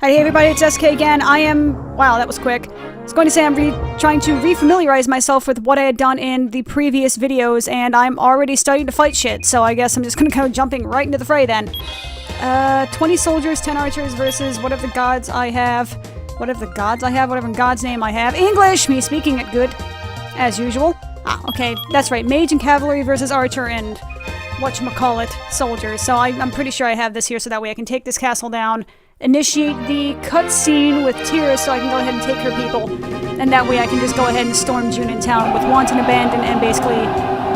Hey everybody, it's SK again. Wow, that was quick. I was going to say I'm trying to refamiliarize myself with what I had done in the previous videos, and I'm already starting to fight shit, so I guess I'm just gonna go jumping right into the fray then. 20 soldiers, 10 archers versus whatever gods I have. Whatever in God's name I have. English! Me speaking it good. As usual. Ah, okay, that's right. Mage and cavalry versus archer and whatchamacallit, soldiers. So I'm pretty sure I have this here so that way I can take this castle down, initiate the cutscene with Tyr so I can go ahead and take her people, and that way I can just go ahead and storm Junin town with wanton abandon and basically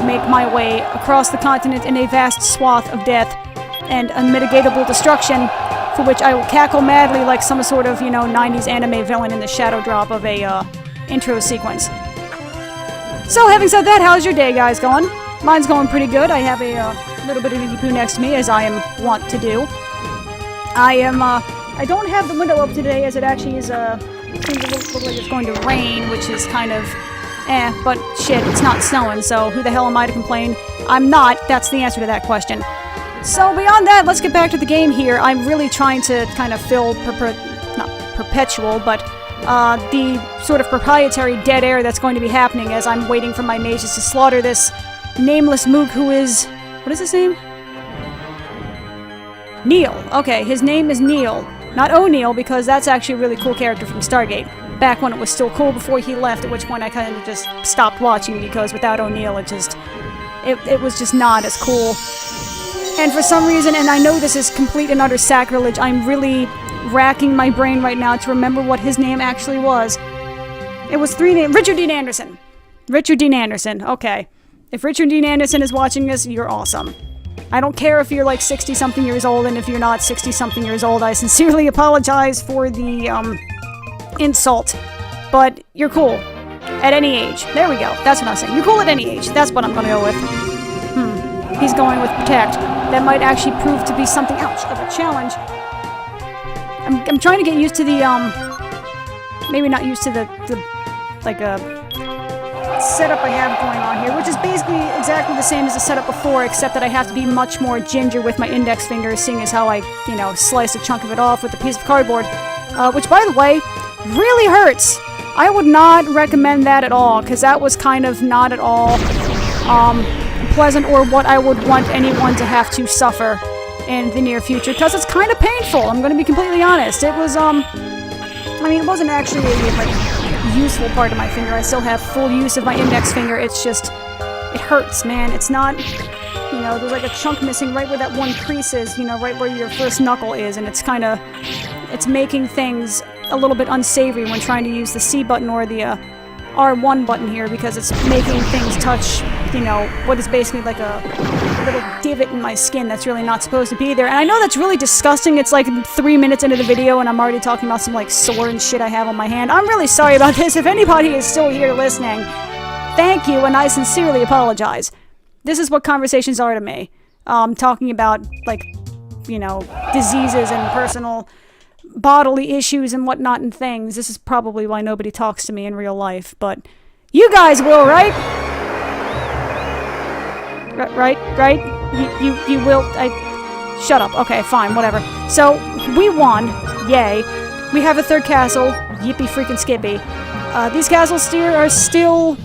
make my way across the continent in a vast swath of death and unmitigatable destruction, for which I will cackle madly like some sort of, 90s anime villain in the shadow drop of a intro sequence. So having said that, how's your day guys going? Mine's going pretty good. I have a little bit of Iggy Poo next to me, as I am wont to do. I don't have the window up today, as it actually is, seems to look like it's going to rain, which is kind of, but shit, it's not snowing, so who the hell am I to complain? I'm not, that's the answer to that question. So beyond that, let's get back to the game here. I'm really trying to kind of fill, not perpetual, but the sort of proprietary dead air that's going to be happening as I'm waiting for my mages to slaughter this nameless mook who is, what is his name? Neil. Okay, his name is Neil. Not O'Neill, because that's actually a really cool character from Stargate. Back when it was still cool before he left, at which point I kind of just stopped watching, because without O'Neill it was just not as cool. And for some reason, and I know this is complete and utter sacrilege, I'm really racking my brain right now to remember what his name actually was. It was Richard Dean Anderson. Richard Dean Anderson, okay. If Richard Dean Anderson is watching this, you're awesome. I don't care if you're like 60-something years old, and if you're not 60-something years old, I sincerely apologize for the, insult. But you're cool. At any age. There we go. That's what I'm saying. You're cool at any age. That's what I'm gonna go with. He's going with Protect. That might actually prove to be something, ouch, of a challenge. I'm trying to get used to the, maybe not used to the setup I have going on here, which is basically exactly the same as the setup before, except that I have to be much more ginger with my index finger, seeing as how I, slice a chunk of it off with a piece of cardboard. Which, by the way, really hurts. I would not recommend that at all, because that was kind of not at all, pleasant or what I would want anyone to have to suffer in the near future, because it's kind of painful, I'm going to be completely honest. It was, it wasn't actually a useful part of my finger. I still have full use of my index finger. It's just, it hurts, man. It's not, there's like a chunk missing right where that one crease is, right where your first knuckle is, and it's kind of, it's making things a little bit unsavory when trying to use the C button or the R1 button here, because it's making things touch, what is basically like a little divot in my skin that's really not supposed to be there. And I know that's really disgusting. It's like 3 minutes into the video and I'm already talking about some like sore and shit I have on my hand. I'm really sorry about this. If anybody is still here listening, thank you, and I sincerely apologize. This is what conversations are to me. Talking about, like, diseases and personal bodily issues and whatnot and things. This is probably why nobody talks to me in real life, but you guys will, right? Right? You will. Shut up. Okay, fine, whatever. So, we won. Yay. We have a third castle. Yippee freaking skippy. These castles are still,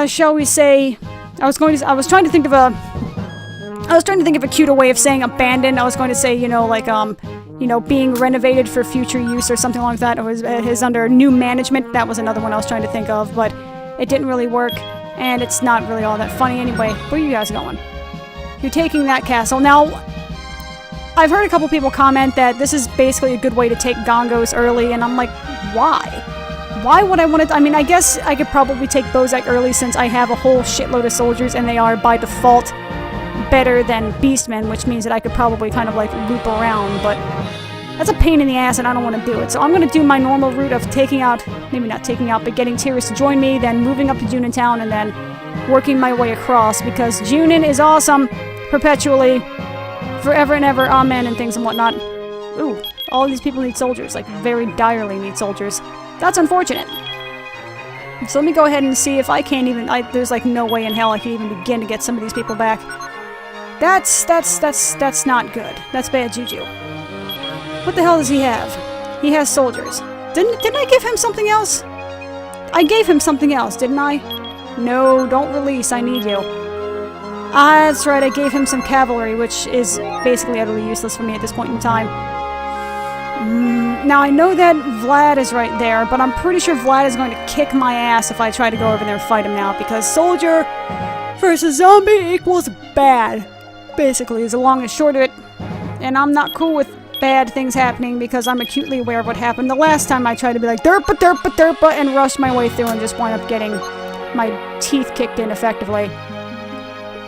shall we say, I was trying to think of a cuter way of saying abandoned. I was going to say, being renovated for future use or something like that. It was under new management. That was another one I was trying to think of, but it didn't really work, and it's not really all that funny anyway. Where are you guys going? You're taking that castle. Now, I've heard a couple people comment that this is basically a good way to take Gongos early, and I'm like, why? Why would I want to? I mean, I guess I could probably take Bozak early since I have a whole shitload of soldiers, and they are, by default, better than Beastmen, which means that I could probably kind of like loop around, but that's a pain in the ass and I don't want to do it. So I'm going to do my normal route of taking out, maybe not taking out, but getting Tyrus to join me, then moving up to Junin town, and then working my way across, because Junin is awesome, perpetually, forever and ever, amen, and things and whatnot. Ooh, all these people need soldiers, like very direly need soldiers. That's unfortunate. So let me go ahead and see if I can't even, there's like no way in hell I can even begin to get some of these people back. That's not good. That's bad juju. What the hell does he have? He has soldiers. Didn't I give him something else? I gave him something else, didn't I? No, don't release. I need you. Ah, that's right. I gave him some cavalry, which is basically utterly useless for me at this point in time. Now, I know that Vlad is right there, but I'm pretty sure Vlad is going to kick my ass if I try to go over there and fight him now, because soldier versus zombie equals bad. Basically, is the long and short of it. And I'm not cool with bad things happening because I'm acutely aware of what happened the last time I tried to be like derpa derpa derpa and rushed my way through and just wound up getting my teeth kicked in effectively.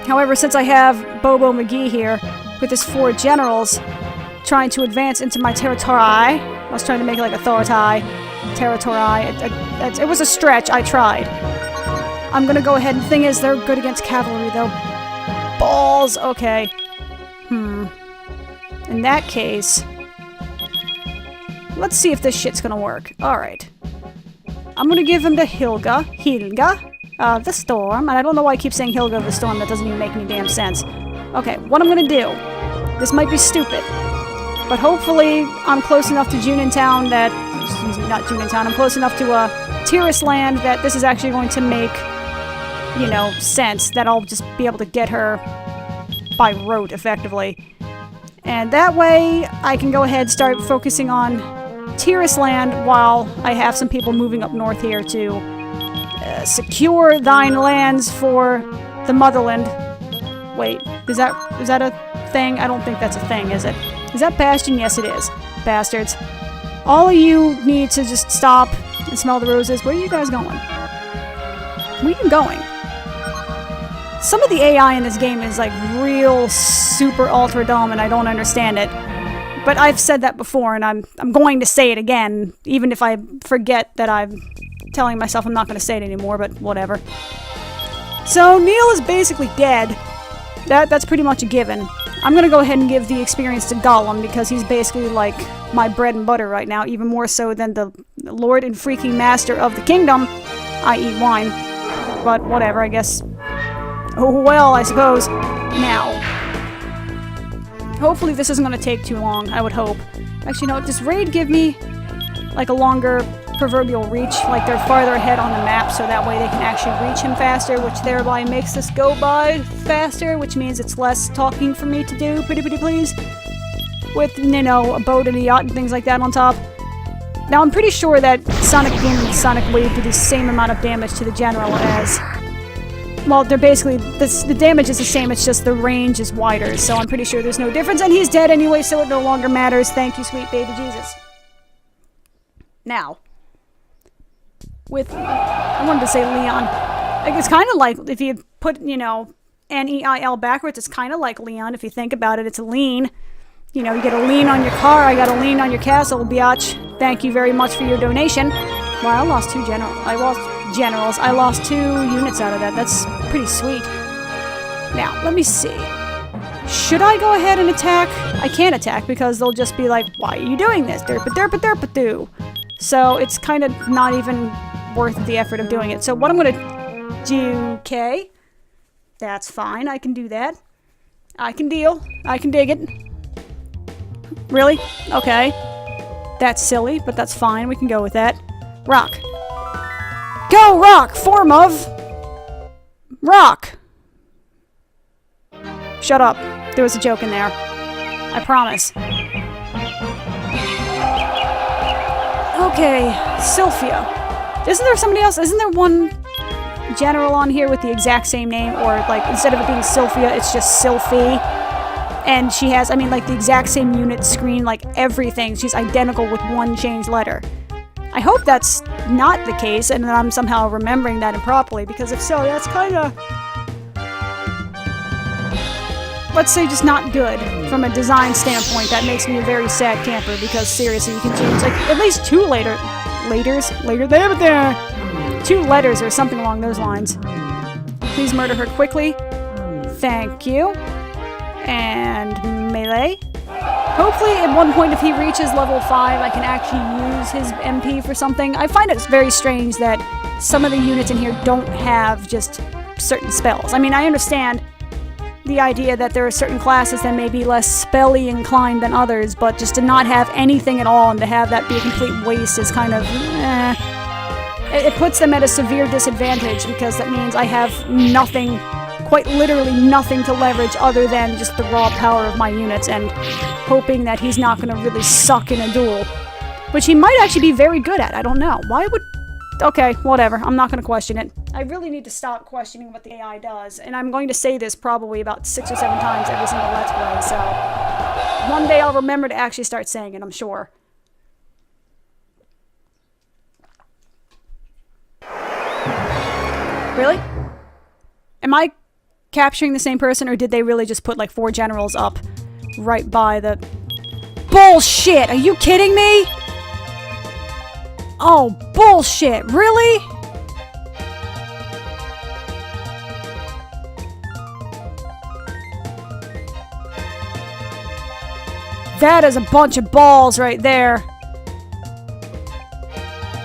However, since I have Bobo McGee here with his 4 generals trying to advance into my territory, I was trying to make it like authority, territory, it was a stretch, I tried. I'm gonna go ahead, and the thing is, they're good against cavalry though. Balls, okay. In that case, let's see if this shit's gonna work. Alright. I'm gonna give him to Hilga the Storm. And I don't know why I keep saying Hilga of the Storm, that doesn't even make any damn sense. Okay, what I'm gonna do, this might be stupid, but hopefully I'm close enough to Junintown that, excuse me, not Junintown, I'm close enough to Tiris Land that this is actually going to make, you know, sense, that I'll just be able to get her by rote, effectively. And that way, I can go ahead and start focusing on Tiris Land while I have some people moving up north here to secure thine lands for the motherland. Wait, is that a thing? I don't think that's a thing, is it? Is that Bastion? Yes, it is. Bastards. All of you need to just stop and smell the roses. Where are you guys going? Where are you going? Some of the AI in this game is like real super ultra dumb and I don't understand it. But I've said that before and I'm going to say it again, even if I forget that I'm telling myself I'm not going to say it anymore, but whatever. So Neil is basically dead. That's pretty much a given. I'm going to go ahead and give the experience to Gollum because he's basically like my bread and butter right now, even more so than the Lord and freaking Master of the Kingdom, i.e. wine. But whatever, I guess. Oh well, I suppose. Now. Hopefully this isn't going to take too long, I would hope. Actually, no, does Raid give me like a longer proverbial reach? Like they're farther ahead on the map so that way they can actually reach him faster, which thereby makes this go by faster, which means it's less talking for me to do, pretty please. With, you know, a boat and a yacht and things like that on top. Now I'm pretty sure that Sonic Boom and Sonic Wave do the same amount of damage to the General as... Well, they're basically, the damage is the same, it's just the range is wider, so I'm pretty sure there's no difference, and he's dead anyway, so it no longer matters. Thank you, sweet baby Jesus. Now, with, I wanted to say Leon. Like, it's kind of like, if you put, you know, N-E-I-L backwards, it's kind of like Leon, if you think about it, it's a lean. You know, you get a lean on your car, I got a lean on your castle, biatch. Thank you very much for your donation. Well, I lost 2 generals. I lost 2 units out of that. That's pretty sweet. Now, let me see. Should I go ahead and attack? I can't attack because they'll just be like, why are you doing this? Derpa-derpa-derpa-doo. So it's kind of not even worth the effort of doing it. So what I'm going to do, okay, that's fine. I can do that. I can deal. I can dig it. Really? Okay. That's silly, but that's fine. We can go with that. Rock. Go, Rock! Form of... Rock! Shut up. There was a joke in there. I promise. Okay, Sylphia. Isn't there somebody else? Isn't there one general on here with the exact same name? Or, like, instead of it being Sylphia, it's just Sylphie? And she has, I mean, like, the exact same unit screen, like, everything. She's identical with one changed letter. I hope that's not the case, and that I'm somehow remembering that improperly, because if so, that's kind of... let's say just not good from a design standpoint. That makes me a very sad camper, because seriously, you can change, like, at least 2 2 letters or something along those lines. Please murder her quickly. Thank you. And melee. Hopefully, at one point, if he reaches level 5, I can actually use his MP for something. I find it very strange that some of the units in here don't have just certain spells. I mean, I understand, the idea that there are certain classes that may be less spelly inclined than others, but just to not have anything at all and to have that be a complete waste is kind of, It puts them at a severe disadvantage because that means I have nothing, quite literally nothing to leverage other than just the raw power of my units and hoping that he's not going to really suck in a duel. Which he might actually be very good at, I don't know. Why would... Okay, whatever, I'm not going to question it. I really need to stop questioning what the AI does, and I'm going to say this probably about 6 or 7 times every single Let's Play, so... One day I'll remember to actually start saying it, I'm sure. Really? Am I capturing the same person, or did they really just put like 4 generals up right by the... Bullshit! Are you kidding me? Oh, bullshit! Really? That is a bunch of balls right there.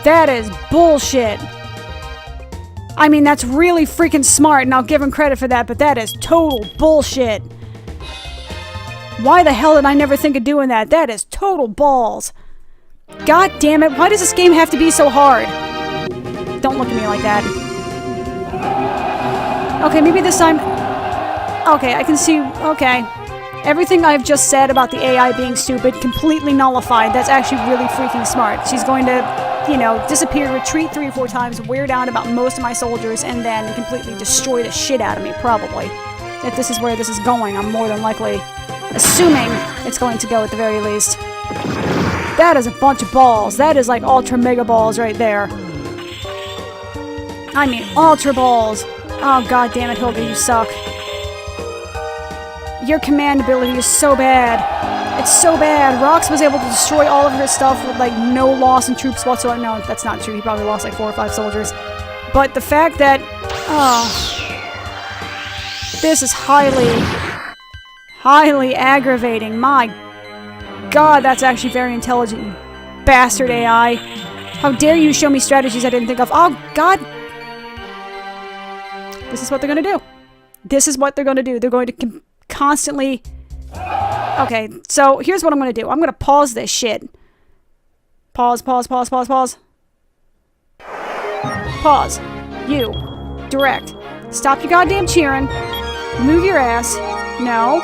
That is bullshit. I mean, that's really freaking smart, and I'll give him credit for that, but that is total bullshit. Why the hell did I never think of doing that? That is total balls. God damn it, why does this game have to be so hard? Don't look at me like that. Okay, maybe this time... Okay, I can see... Okay. Everything I've just said about the AI being stupid, completely nullified. That's actually really freaking smart. She's going to, you know, disappear, retreat 3 or 4 times, wear down about most of my soldiers, and then completely destroy the shit out of me, probably. If this is where this is going, I'm more than likely assuming it's going to go at the very least. That is a bunch of balls. That is like ultra mega balls right there. I mean, ultra balls. Oh, god damn it, Hilda, you suck. Your command ability is so bad. It's so bad. Rox was able to destroy all of her stuff with, like, no loss in troops whatsoever. No, that's not true. He probably lost, like, 4 or 5 soldiers. But the fact that... Oh... This is highly aggravating. My god, that's actually very intelligent, you bastard AI. How dare you show me strategies I didn't think of. Oh, god. This is what they're gonna do. This is what they're gonna do. They're going to constantly... Okay, so here's what I'm gonna do. I'm gonna pause this shit. Pause. Pause. You. Direct. Stop your goddamn cheering. Move your ass. No.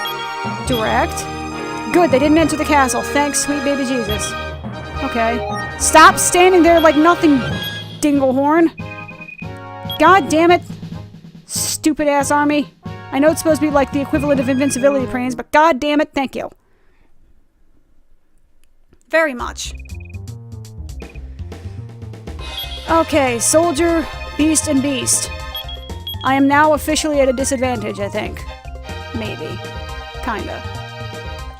Direct. Good, they didn't enter the castle. Thanks, sweet baby Jesus. Okay. Stop standing there like nothing, Dinglehorn. God damn it. Stupid ass army. I know it's supposed to be like the equivalent of invincibility pranes, but god damn it, thank you. Very much. Okay, soldier, beast, and beast. I am now officially at a disadvantage, I think. Maybe. Kinda.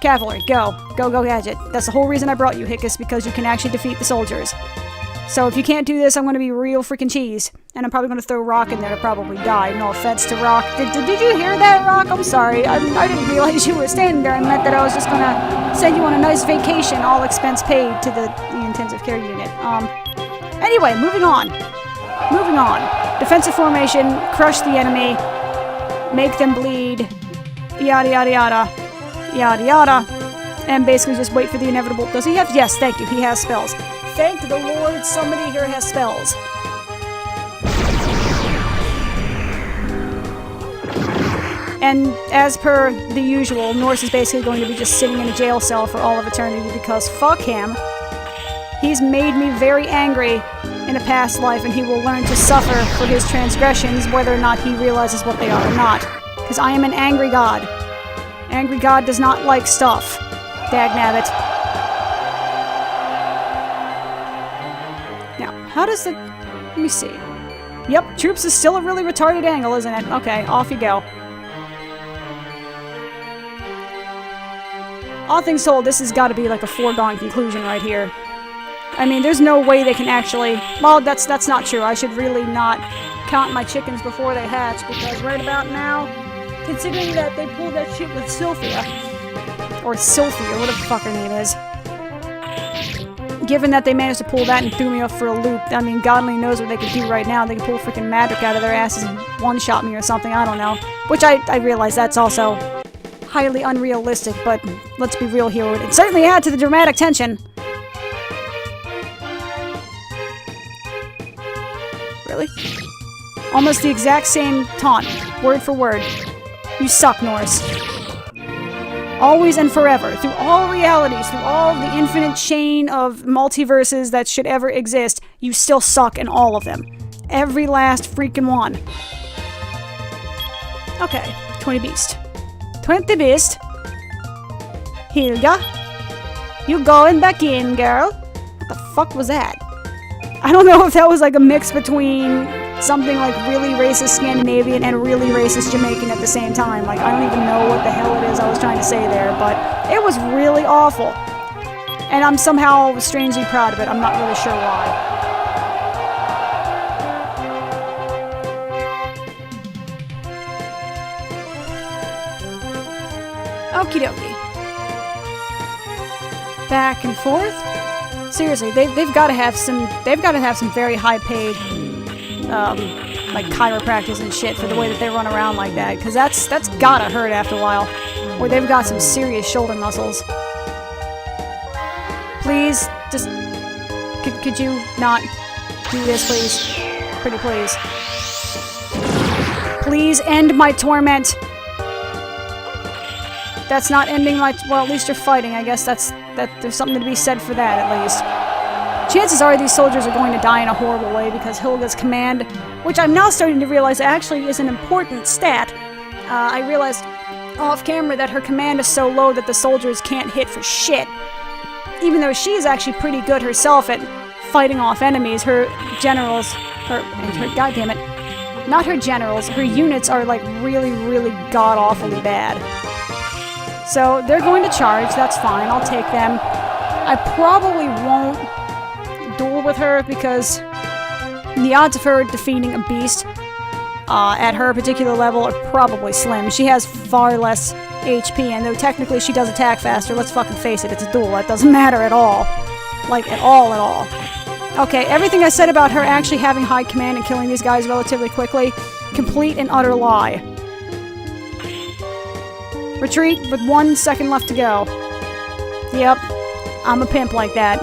Cavalry, go. Go, Gadget. That's the whole reason I brought you, Hickus, because you can actually defeat the soldiers. So if you can't do this, I'm gonna be real freaking cheese. And I'm probably gonna throw Rock in there to probably die. No offense to Rock. Did you hear that, Rock? I'm sorry. I didn't realize you were standing there. I meant that I was just gonna send you on a nice vacation, all expense paid, to the intensive care unit. Anyway, moving on. Defensive formation, crush the enemy, make them bleed, yada yada yada, yada yada, and basically just wait for the inevitable. Does he have? Yes, thank you, he has spells. Thank the Lord, somebody here has spells. And as per the usual, Norse is basically going to be just sitting in a jail cell for all of eternity because fuck him. He's made me very angry in a past life, and he will learn to suffer for his transgressions, whether or not he realizes what they are or not. Because I am an angry god. Angry god does not like stuff. Dagnabbit. Now, how does the... Let me see. Yep, troops is still a really retarded angle, isn't it? Okay, off you go. All things told, this has got to be like a foregone conclusion right here. I mean, there's no way they can actually... Well, that's not true. I should really not count my chickens before they hatch, because right about now, considering that they pulled that shit with Sylphia, or Sylphie, or whatever the fuck her name is, given that they managed to pull that and threw me off for a loop, I mean, God only knows what they could do right now. They could pull freaking magic out of their asses and one-shot me or something, I don't know. Which I realize that's also highly unrealistic, but let's be real here. It certainly add to the dramatic tension. Really? Almost the exact same taunt, word for word. You suck, Norse. Always and forever, through all realities, through all of the infinite chain of multiverses that should ever exist, you still suck in all of them. Every last freaking one. Okay, 20 Beast. 20 Beast. Hilga. You going back in, girl? What the fuck was that? I don't know if that was like a mix between something like really racist Scandinavian and really racist Jamaican at the same time. Like, I don't even know what the hell it is I was trying to say there, but it was really awful. And I'm somehow strangely proud of it. I'm not really sure why. Okie dokie. Back and forth. Seriously, they've got to have some very high paid like chiropractors and shit for the way that they run around like that, because that's gotta hurt after a while. Or they've got some serious shoulder muscles. Please, just could you not do this, please? Pretty please. Please end my torment. That's not ending my... Well, at least you're fighting. I guess there's something to be said for that, at least. Chances are these soldiers are going to die in a horrible way because Hilga's command, which I'm now starting to realize actually is an important stat. I realized off camera that her command is so low that the soldiers can't hit for shit. Even though she's actually pretty good herself at fighting off enemies, her generals... goddammit. Not her generals, her units are like really, really god-awfully bad. So, they're going to charge, that's fine, I'll take them. I probably won't duel with her because the odds of her defeating a beast at her particular level are probably slim. She has far less HP, and though technically she does attack faster, let's fucking face it, it's a duel. That doesn't matter at all. Like, at all. Okay, everything I said about her actually having high command and killing these guys relatively quickly, complete and utter lie. Retreat with 1 second left to go. Yep, I'm a pimp like that.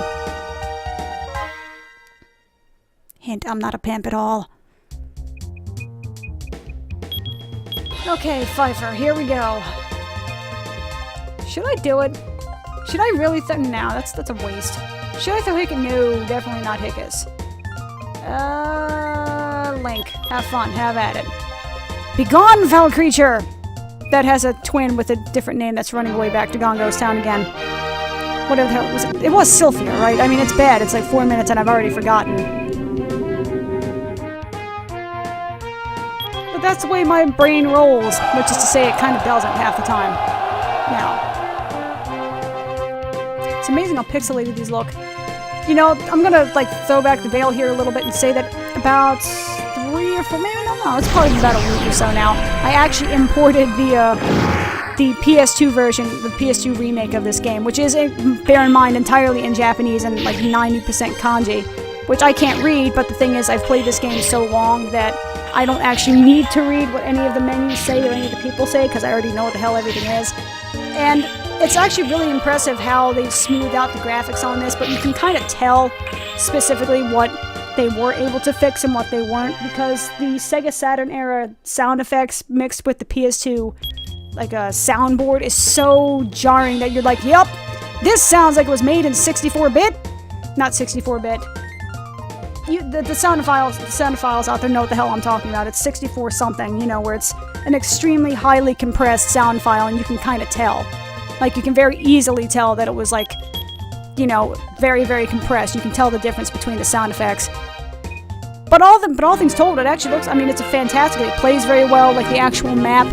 Hint, I'm not a pimp at all. Okay, Pfeiffer, here we go. Should I do it? Should I really no, that's a waste. Should I throw Hickus? No, definitely not Hickus. Link. Have fun, have at it. Begone, foul creature! That has a twin with a different name that's running away back to Gongo's town again. Whatever the hell was it? It was Sylphia, right? I mean, it's bad. It's like 4 minutes and I've already forgotten. But that's the way my brain rolls, which is to say it kind of doesn't half the time. Now. It's amazing how pixelated these look. You know, I'm gonna, like, throw back the veil here a little bit and say that about 3 or 4, maybe, no, it's probably about a week or so now. I actually imported the PS2 version, the PS2 remake of this game, which is, bear in mind, entirely in Japanese and like 90% kanji, which I can't read, but the thing is, I've played this game so long that I don't actually need to read what any of the menus say or any of the people say, because I already know what the hell everything is. And it's actually really impressive how they smoothed out the graphics on this, but you can kind of tell specifically what they were able to fix and what they weren't, because the Sega Saturn era sound effects mixed with the PS2 like a soundboard is so jarring that you're like, yep, this sounds like it was made in 64-bit? Not 64-bit. The sound files out there know what the hell I'm talking about. It's 64 something, you know, where it's an extremely highly compressed sound file and you can kind of tell. Like, you can very easily tell that it was like, you know, very, very compressed. You can tell the difference between the sound effects. But all things told, it actually looks, I mean, it's a fantastic, it plays very well. Like, the actual map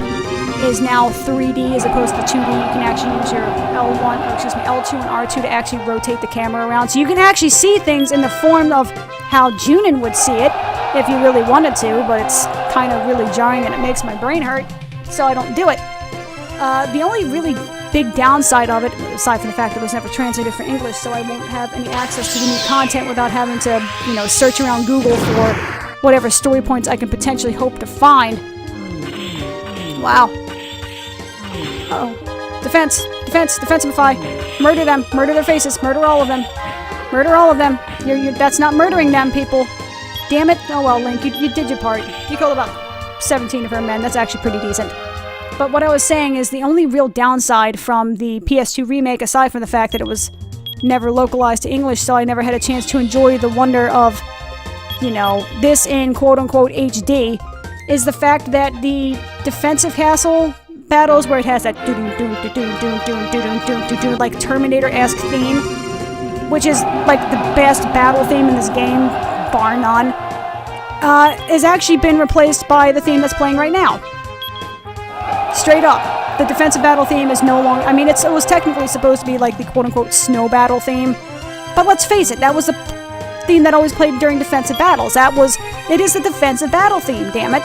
is now 3D as opposed to 2D. You can actually use your L2 and R2 to actually rotate the camera around. So you can actually see things in the form of how Junin would see it if you really wanted to, but it's kind of really jarring and it makes my brain hurt, so I don't do it. The only really big downside of it, aside from the fact that it was never translated for English, so I won't have any access to the new content without having to, you know, search around Google for whatever story points I can potentially hope to find. Wow. Uh-oh. Defensify. Murder them. Murder their faces. Murder all of them. Murder all of them. That's not murdering them, people. Damn it. Oh well, Link, you did your part. You killed about 17 of her men. That's actually pretty decent. But what I was saying is the only real downside from the PS2 remake, aside from the fact that it was never localized to English, so I never had a chance to enjoy the wonder of, you know, this in quote-unquote HD, is the fact that the defensive castle battles, where it has that do-do-do-do-do-do-do-do-do-do, like Terminator-esque theme, which is like the best battle theme in this game, bar none, has actually been replaced by the theme that's playing right now. Straight up. The defensive battle theme is no longer... I mean, it was technically supposed to be like the quote-unquote snow battle theme, but let's face it, that was the theme that always played during defensive battles. It is the defensive battle theme, damn it.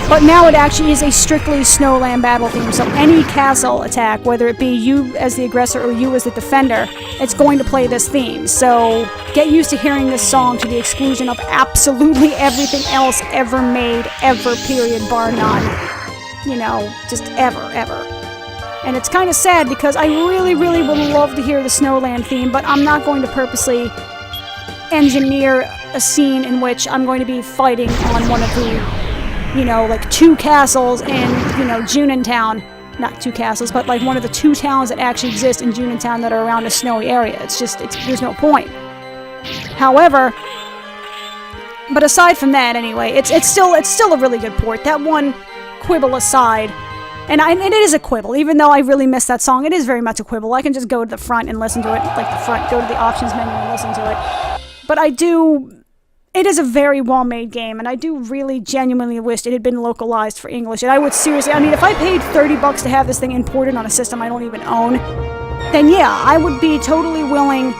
But now it actually is a strictly snowland battle theme, so any castle attack, whether it be you as the aggressor or you as the defender, it's going to play this theme. So get used to hearing this song to the exclusion of absolutely everything else ever made, ever, period, bar none. You know, just ever. And it's kind of sad because I really, really would love to hear the Snowland theme, but I'm not going to purposely engineer a scene in which I'm going to be fighting on one of the, you know, like 2 castles in, you know, Junentown. Not 2 castles, but like one of the 2 towns that actually exist in Junentown that are around a snowy area. There's no point. However, but aside from that, anyway, it's still a really good port. That one quibble aside, and it is a quibble, even though I really miss that song, it is very much a quibble. I can just go to the front and listen to it, like the front, go to the options menu and listen to it. But it is a very well-made game, and I do really genuinely wish it had been localized for English, and I would seriously, I mean, if I paid $30 to have this thing imported on a system I don't even own, then yeah, I would be totally willing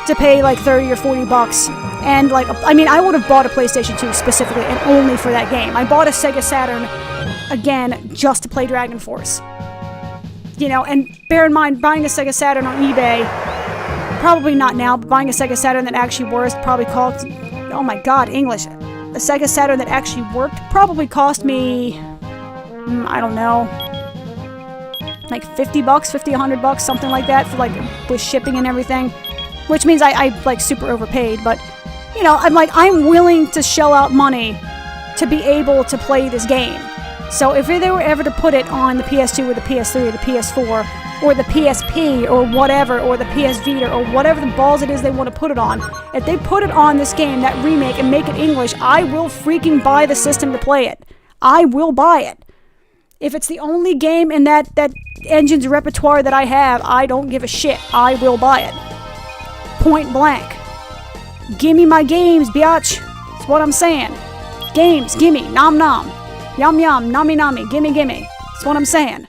to pay like 30 or 40 bucks. And like, I mean, I would have bought a PlayStation 2 specifically and only for that game. I bought a Sega Saturn, again, just to play Dragon Force. You know, and bear in mind, buying a Sega Saturn on eBay, probably not now, but buying a Sega Saturn that actually worked probably cost, oh my god, English. A Sega Saturn that actually worked probably cost me, I don't know, like $50, $100, something like that, for like, with shipping and everything. Which means I like super overpaid, but, you know, I'm willing to shell out money to be able to play this game. So if they were ever to put it on the PS2 or the PS3 or the PS4 or the PSP or whatever, or the PS Vita or whatever the balls it is they want to put it on, if they put it on this game, that remake, and make it English, I will freaking buy the system to play it. I will buy it. If it's the only game in that engine's repertoire that I have, I don't give a shit. I will buy it. Point blank. Gimme my games, biatch. That's what I'm saying. Games, gimme, nom nom. Yum yum, nummy nummy, gimme gimme. That's what I'm saying.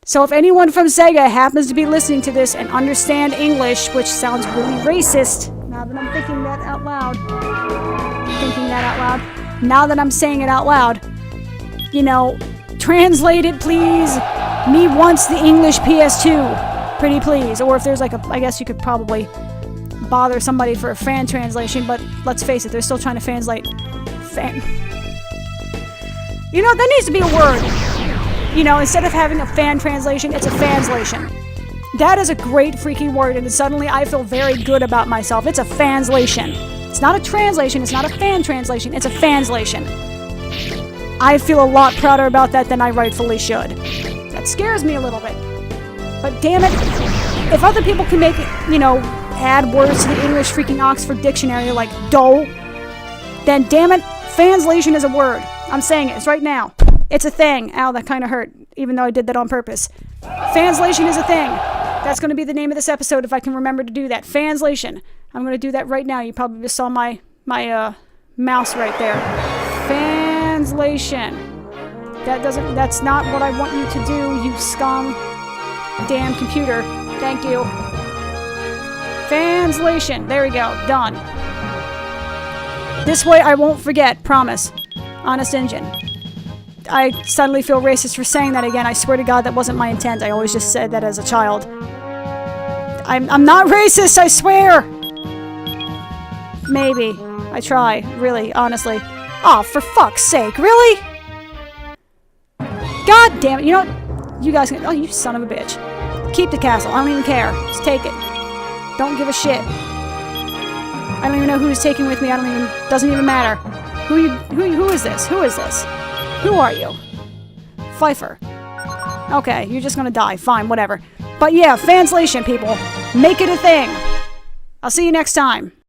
So if anyone from Sega happens to be listening to this and understand English, which sounds really racist, now that I'm thinking that out loud, now that I'm saying it out loud, you know, translate it please. Me wants the English PS2. Pretty please. Or if there's like I guess you could probably bother somebody for a fan translation, but let's face it, they're still trying to translate you know, there needs to be a word. You know, instead of having a fan translation, it's a fanslation. That is a great freaking word, and suddenly I feel very good about myself. It's a fanslation. It's not a translation, it's not a fan translation, it's a fanslation. I feel a lot prouder about that than I rightfully should. That scares me a little bit. But damn it, if other people can make, you know, add words to the English freaking Oxford Dictionary like dough, then damn it, fanslation is a word. I'm saying it. It's right now. It's a thing. Ow, that kind of hurt, even though I did that on purpose. Fanslation is a thing. That's going to be the name of this episode if I can remember to do that. Fanslation. I'm going to do that right now. You probably just saw my mouse right there. Fanslation. That's not what I want you to do, you scum. Damn computer. Thank you. Fanslation. There we go. Done. This way I won't forget. Promise. Honest Engine. I suddenly feel racist for saying that again. I swear to God, that wasn't my intent. I always just said that as a child. I'm not racist, I swear! Maybe. I try. Really, honestly. Oh, for fuck's sake, really? God damn it, you know what? You guys can— oh, you son of a bitch. Keep the castle. I don't even care. Just take it. Don't give a shit. I don't even know who's taking with me. Doesn't even matter. Who is this? Who is this? Who are you? Pfeiffer. Okay, you're just gonna die. Fine, whatever. But yeah, Fanslation, people. Make it a thing. I'll see you next time.